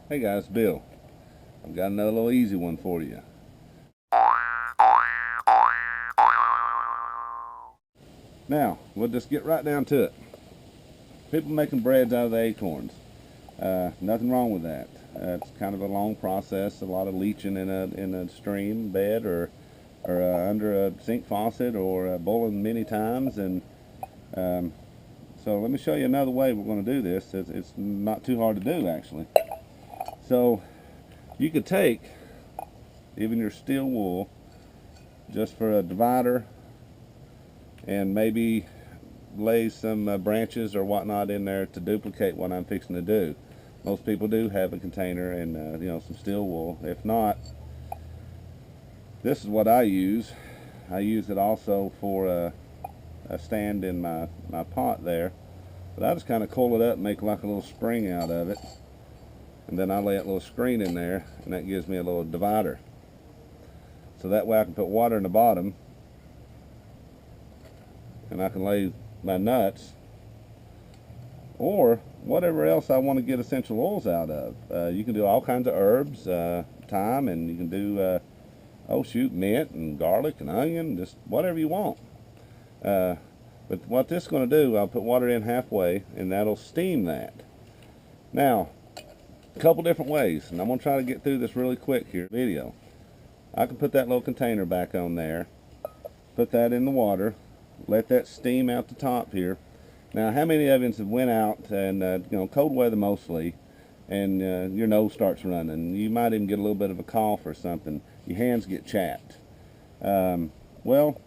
Hey guys, Bill. I've got another little easy one for you. Now, we'll just get right down to it. People making breads out of the acorns. Nothing wrong with that. It's kind of a long process, a lot of leaching in a stream bed or under a sink faucet or boiling many times. And so let me show you another way we're going to do this. It's not too hard to do, actually. So you could take even your steel wool just for a divider and maybe lay some branches or whatnot in there to duplicate what I'm fixing to do. Most people do have a container and some steel wool. If not, this is what I use. I use it also for a stand in my pot there, but I just kind of coil it up and make like a little spring out of it, and then I lay a little screen in there, and that gives me a little divider, so that way I can put water in the bottom and I can lay my nuts or whatever else I want to get essential oils out of. You can do all kinds of herbs, thyme, and you can do mint and garlic and onion, just whatever you want. But what this is going to do, I'll put water in halfway and that'll steam that. Now, a couple different ways, and I'm going to try to get through this really quick here video. I can put that little container back on there, put that in the water, let that steam out the top here. Now, how many of you have went out and cold weather mostly, and your nose starts running? You might even get a little bit of a cough or something. Your hands get chapped. Well,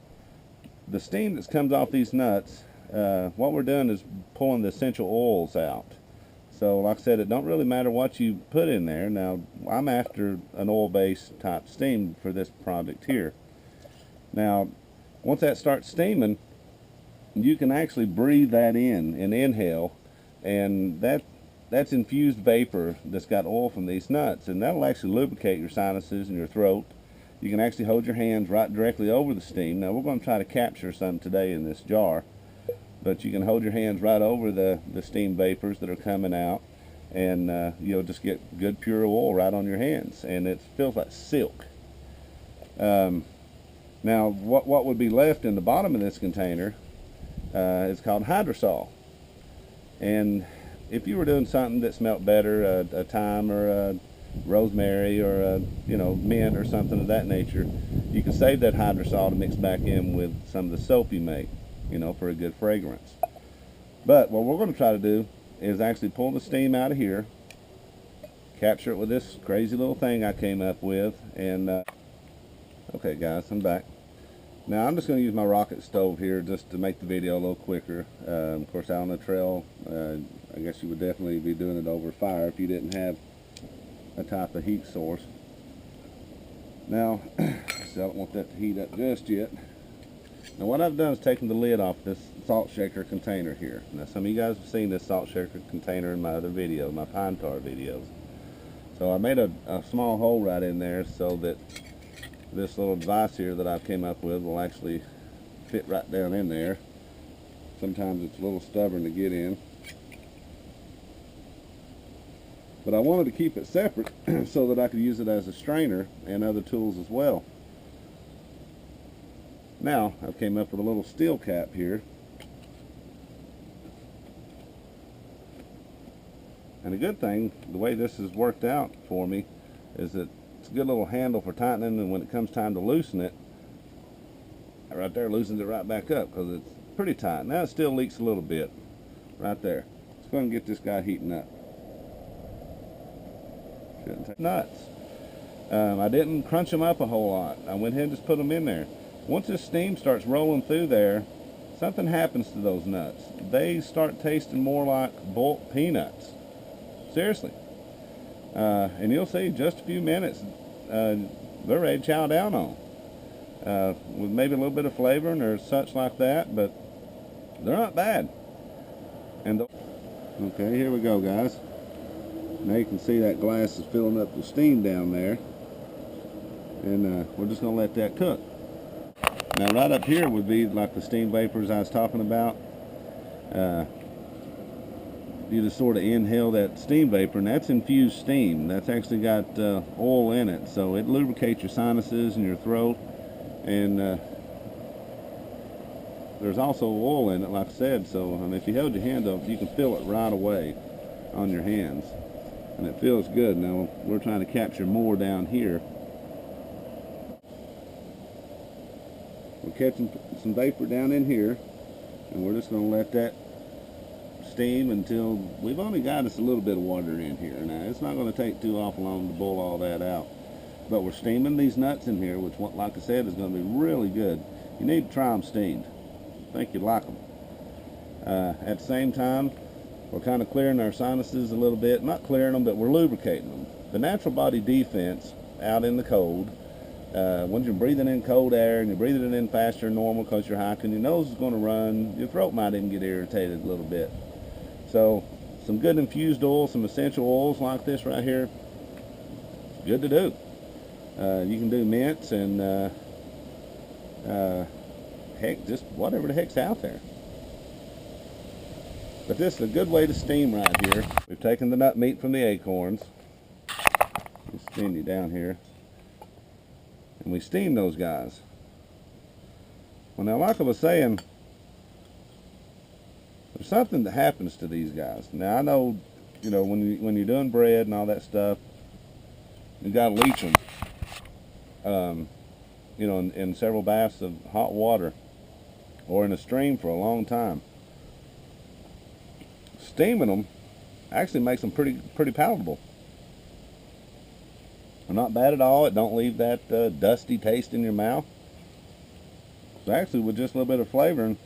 the steam that comes off these nuts, what we're doing is pulling the essential oils out. So, like I said, it don't really matter what you put in there. Now, I'm after an oil-based type steam for this product here. Now, once that starts steaming, you can actually breathe that in and inhale, and that's infused vapor that's got oil from these nuts, and that'll actually lubricate your sinuses and your throat. You can actually hold your hands right directly over the steam. Now, we're going to try to capture some today in this jar, but you can hold your hands right over the steam vapors that are coming out, and you'll just get good pure oil right on your hands, and it feels like silk. Now, what would be left in the bottom of this container is called hydrosol. And if you were doing something that smelled better, a thyme or a rosemary or a mint or something of that nature, you can save that hydrosol to mix back in with some of the soap you make, for a good fragrance. But what we're going to try to do is actually pull the steam out of here, capture it with this crazy little thing I came up with, and okay guys, I'm back. Now I'm just going to use my rocket stove here just to make the video a little quicker. Of course, out on the trail, I guess you would definitely be doing it over fire if you didn't have a type of heat source. Now, I don't want that to heat up just yet. Now what I've done is taken the lid off this salt shaker container here. Now some of you guys have seen this salt shaker container in my other videos, my pine tar videos. So I made a small hole right in there so that this little device here that I came up with will actually fit right down in there. Sometimes it's a little stubborn to get in, but I wanted to keep it separate so that I could use it as a strainer and other tools as well. Now I came up with a little steel cap here, and a good thing, the way this has worked out for me, is that it's a good little handle for tightening, and when it comes time to loosen it, right there loosens it right back up because it's pretty tight. Now it still leaks a little bit right there. Let's go and get this guy heating up. Shouldn't take nuts. I didn't crunch them up a whole lot. I went ahead and just put them in there. Once this steam starts rolling through there, something happens to those nuts. They start tasting more like bulk peanuts. Seriously. And you'll see in just a few minutes they're ready to chow down on, with maybe a little bit of flavoring or such like that, but they're not bad. And okay, here we go guys. Now you can see that glass is filling up with steam down there, and we're just going to let that cook. Now right up here would be like the steam vapors I was talking about. you to sort of inhale that steam vapor, and that's infused steam. That's actually got oil in it, so it lubricates your sinuses and your throat. And there's also oil in it, like I said, so if you held your hand up, you can feel it right away on your hands, and it feels good. Now we're trying to capture more down here. We're catching some vapor down in here, and we're just going to let that steam until we've only got us a little bit of water in here. Now it's not going to take too awful long to boil all that out, but we're steaming these nuts in here, which, like I said, is going to be really good. You need to try them steamed. I think you'd like them. At the same time, we're kind of clearing our sinuses a little bit. Not clearing them, but we're lubricating them. The natural body defense out in the cold, when you're breathing in cold air and you're breathing it in faster than normal because you're hiking, your nose is going to run, your throat might even get irritated a little bit. So some good infused oil, some essential oils like this right here, good to do. You can do mints and heck, just whatever the heck's out there. But this is a good way to steam right here. We've taken the nut meat from the acorns. Let's steam you down here. And we steam those guys. Well, now, like I was saying, there's something that happens to these guys. Now, I know, you know, when you're doing bread and all that stuff, you got to leach them, you know, in several baths of hot water or in a stream for a long time. Steaming them actually makes them pretty palatable. They're not bad at all. It don't leave that dusty taste in your mouth. So actually, with just a little bit of flavoring,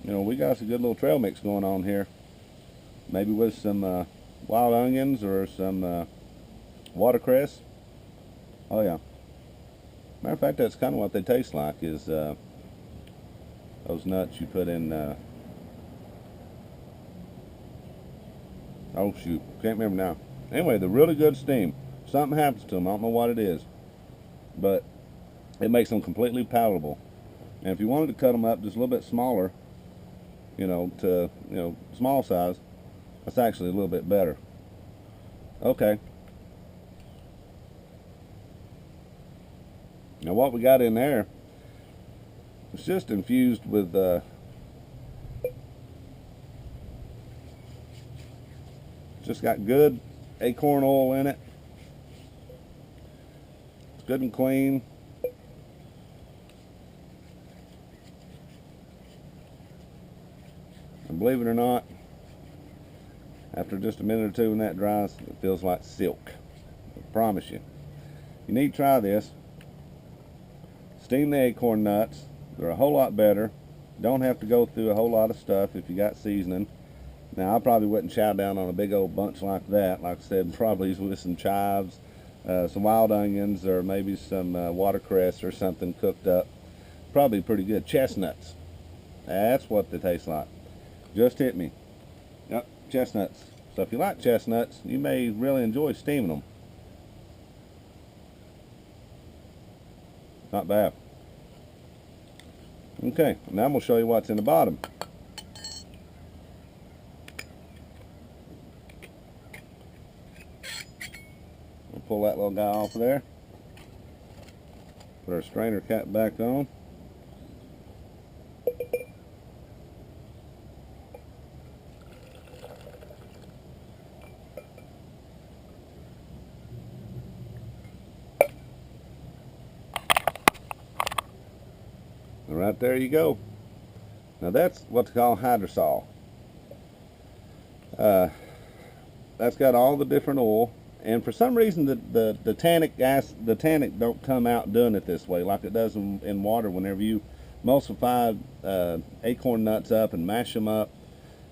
you know, we got us a good little trail mix going on here. Maybe with some wild onions or some watercress. Oh yeah. Matter of fact, that's kind of what they taste like, is those nuts you put in. Oh shoot, can't remember now. Anyway, they're really good steam. Something happens to them, I don't know what it is, but it makes them completely palatable. And if you wanted to cut them up just a little bit smaller, you know, to, you know, small size, that's actually a little bit better. Okay. Now what we got in there is just infused with just got good acorn oil in it. It's good and clean. And believe it or not, after just a minute or two when that dries, it feels like silk. I promise you. You need to try this. Steam the acorn nuts. They're a whole lot better. Don't have to go through a whole lot of stuff if you got seasoning. Now, I probably wouldn't chow down on a big old bunch like that. Like I said, probably with some chives, some wild onions, or maybe some watercress or something cooked up. Probably pretty good. Chestnuts. That's what they taste like. Just hit me. Yep, chestnuts. So if you like chestnuts, you may really enjoy steaming them. Not bad. Okay, now I'm going to show you what's in the bottom. We'll pull that little guy off of there. Put our strainer cap back on. And right there you go. Now that's what they call hydrosol. That's got all the different oil, and for some reason the tannic gas, the tannic don't come out doing it this way like it does in water. Whenever you emulsify acorn nuts up and mash them up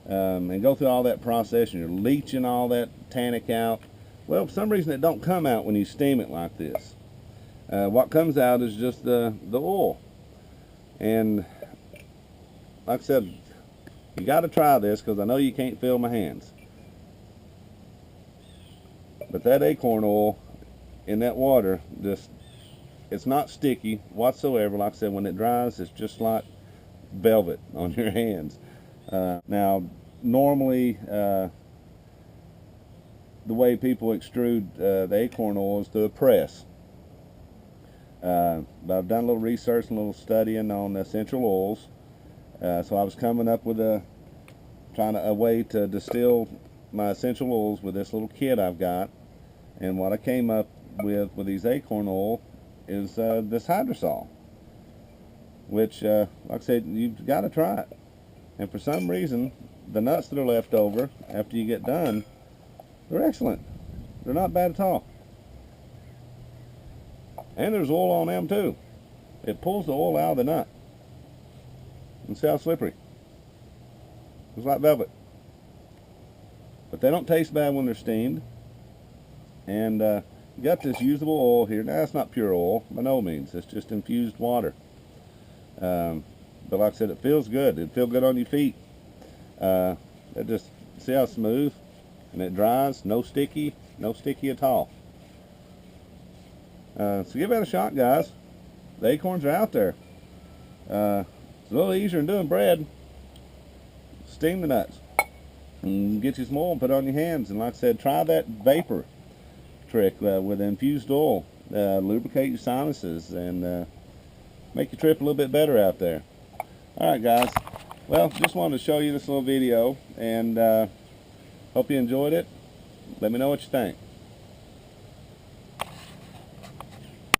and go through all that process, and you're leaching all that tannic out, well, for some reason it don't come out when you steam it like this. What comes out is just the oil. And like I said, you got to try this because I know you can't feel my hands. But that acorn oil in that water, just, it's not sticky whatsoever. Like I said, when it dries, it's just like velvet on your hands. Now, normally the way people extrude the acorn oil is through a press. But I've done a little research and a little studying on essential oils. So I was coming up with a way to distill my essential oils with this little kit I've got. And what I came up with these acorn oil is this hydrosol, which, like I said, you've got to try it. And for some reason, the nuts that are left over after you get done, they're excellent. They're not bad at all. And there's oil on them too. It pulls the oil out of the nut. And see how slippery. It's like velvet. But they don't taste bad when they're steamed. And you got this usable oil here. Now, that's not pure oil, by no means. It's just infused water. But like I said, it feels good. It feels good on your feet. It just, see how smooth? And it dries. No sticky at all. So give that a shot, guys. The acorns are out there. It's a little easier than doing bread. Steam the nuts. And get you some oil and put it on your hands. And like I said, try that vapor trick with infused oil. Lubricate your sinuses and make your trip a little bit better out there. Alright guys, well, just wanted to show you this little video, and hope you enjoyed it. Let me know what you think.